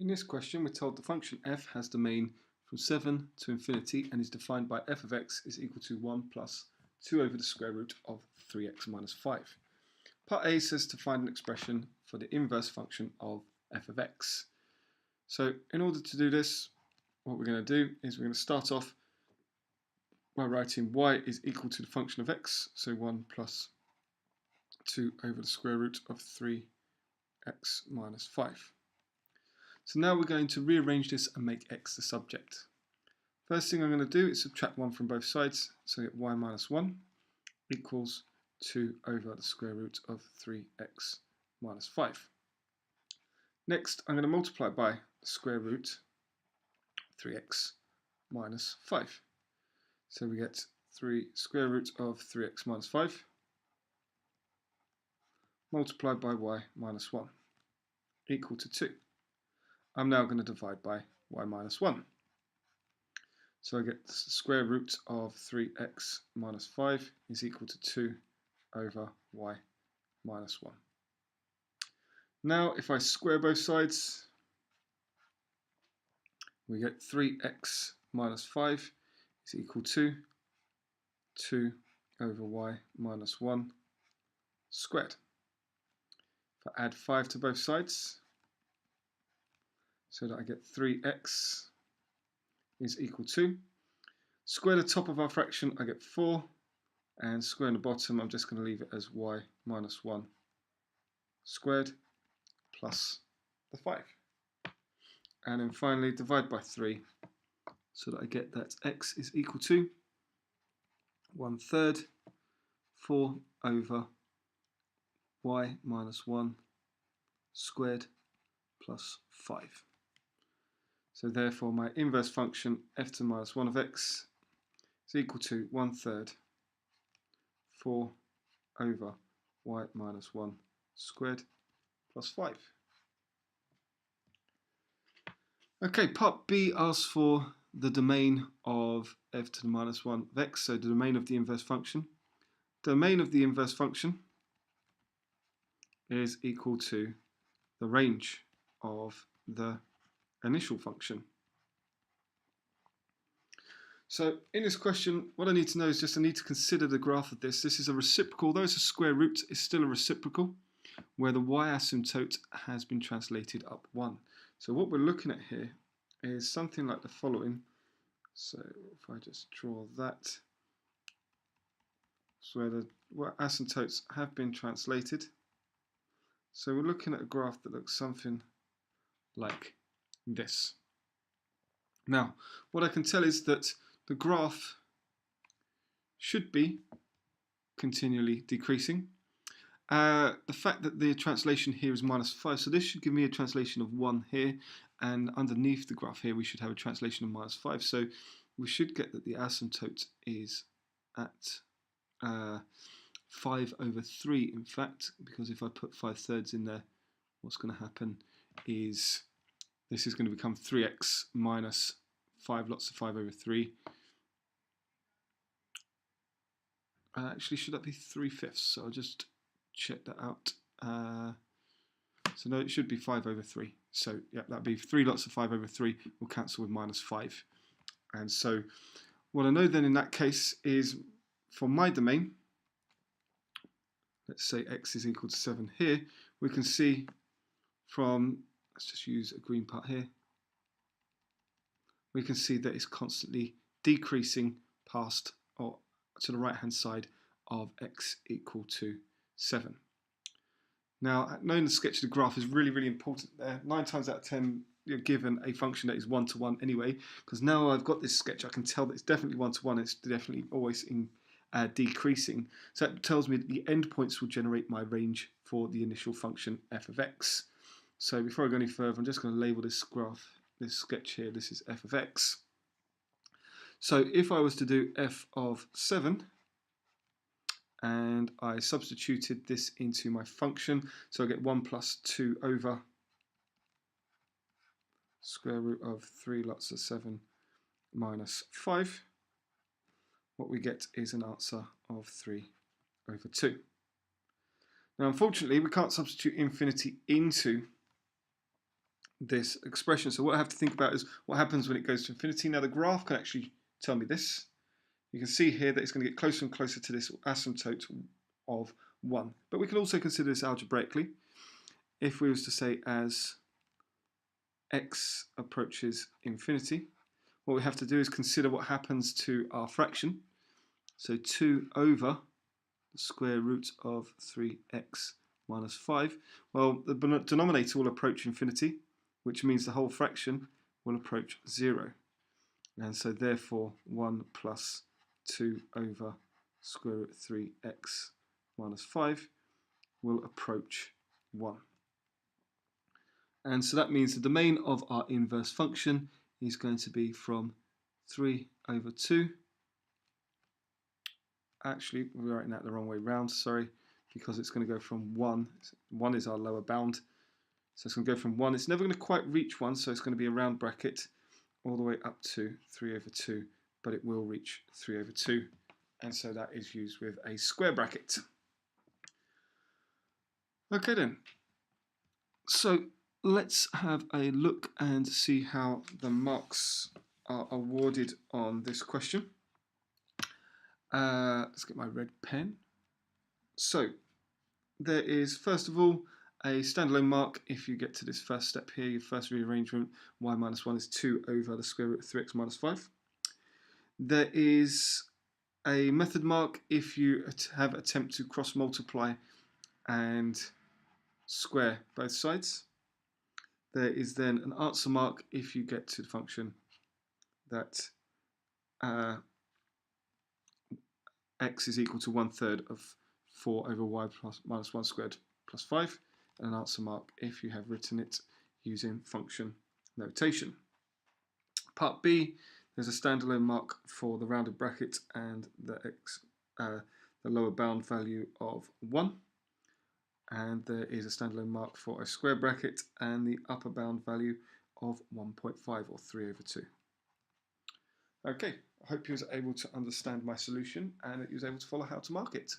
In this question, we're told the function f has domain from 7 to infinity and is defined by f of x is equal to 1 plus 2 over the square root of 3x minus 5. Part A says to find an expression for the inverse function of f of x. So in order to do this, what we're going to do is we're going to start off by writing y is equal to the function of x, so 1 plus 2 over the square root of 3x minus 5. So now we're going to rearrange this and make x the subject. First thing I'm going to do is subtract 1 from both sides, so I get y minus 1 equals 2 over the square root of 3x minus 5. Next, I'm going to multiply by the square root of 3x minus 5. So we get 3 square root of 3x minus 5 multiplied by y minus 1 equal to 2. I'm now going to divide by y minus 1. So I get the square root of 3x minus 5 is equal to 2 over y minus 1. Now if I square both sides, we get 3x minus 5 is equal to 2 over y minus 1 squared. If I add 5 to both sides, so that I get 3x is equal to, square the top of our fraction, I get 4, and square the bottom, I'm just going to leave it as y minus 1 squared plus the 5. And then finally divide by 3, so that I get that x is equal to 1/3 4 over y minus 1 squared plus 5. So therefore my inverse function f to the minus 1 of x is equal to 1/3 4 over y minus 1 squared plus 5. Okay, part B asks for the domain of f to the minus 1 of x, so the domain of the inverse function. Domain of the inverse function is equal to the range of the initial function. So in this question, what I need to know is just I need to consider the graph of this. This is a reciprocal, although it's a square root, it's still a reciprocal, where the y asymptote has been translated up 1. So what we're looking at here is something like the following. So if I just draw that, so where the y asymptotes have been translated. So we're looking at a graph that looks something like this. Now, what I can tell is that the graph should be continually decreasing. The fact that the translation here is minus 5, so this should give me a translation of 1 here, and underneath the graph here we should have a translation of minus 5. So we should get that the asymptote is at 5 over 3, in fact, because if I put 5/3 in there, what's going to happen is this is going to become 3x minus 5 lots of 5 over 3. Actually, should that be 3/5? So I'll just check that out. So no, it should be 5 over 3. So yeah, that'd be 3 lots of 5 over 3 will cancel with minus 5. And so what I know then in that case is for my domain, let's say x is equal to 7 here, we can see from, let's just use a green part here, we can see that it's constantly decreasing past or to the right hand side of x equal to 7. Now, knowing the sketch of the graph is really, really important there. 9 times out of 10, you're given a function that is 1-to-1 anyway, because now I've got this sketch, I can tell that it's definitely 1-to-1, it's definitely always in decreasing. So that tells me that the endpoints will generate my range for the initial function f of x. So before I go any further, I'm just going to label this graph, this sketch here, this is f of x. So if I was to do f of 7, and I substituted this into my function, so I get 1 plus 2 over square root of 3 lots of 7 minus 5. What we get is an answer of 3 over 2. Now unfortunately we can't substitute infinity into this expression. So what I have to think about is what happens when it goes to infinity. Now the graph can actually tell me this. You can see here that it's going to get closer and closer to this asymptote of 1. But we can also consider this algebraically. If we was to say as x approaches infinity, what we have to do is consider what happens to our fraction. So 2 over the square root of 3x minus 5. Well, the denominator will approach infinity, which means the whole fraction will approach 0. And so therefore 1 plus 2 over square root 3x minus 5 will approach 1. And so that means the domain of our inverse function is going to be from 3 over 2. Actually, we're writing that the wrong way round, sorry, because it's going to go from 1. 1 is our lower bound. So it's going to go from 1. It's never going to quite reach 1, so it's going to be a round bracket all the way up to 3 over 2, but it will reach 3 over 2. And so that is used with a square bracket. Okay then. So let's have a look and see how the marks are awarded on this question. Let's get my red pen. So there is, first of all, a standalone mark if you get to this first step here, your first rearrangement. Y minus 1 is 2 over the square root of 3x minus 5. There is a method mark if you have attempt to cross multiply and square both sides. There is then an answer mark if you get to the function that x is equal to 1/3 of 4 over y minus 1 squared plus 5, and an answer mark if you have written it using function notation. Part B, there's a standalone mark for the rounded bracket and the lower bound value of 1. And there is a standalone mark for a square bracket and the upper bound value of 1.5 or 3 over 2. Okay, I hope you was able to understand my solution and that you was able to follow how to mark it.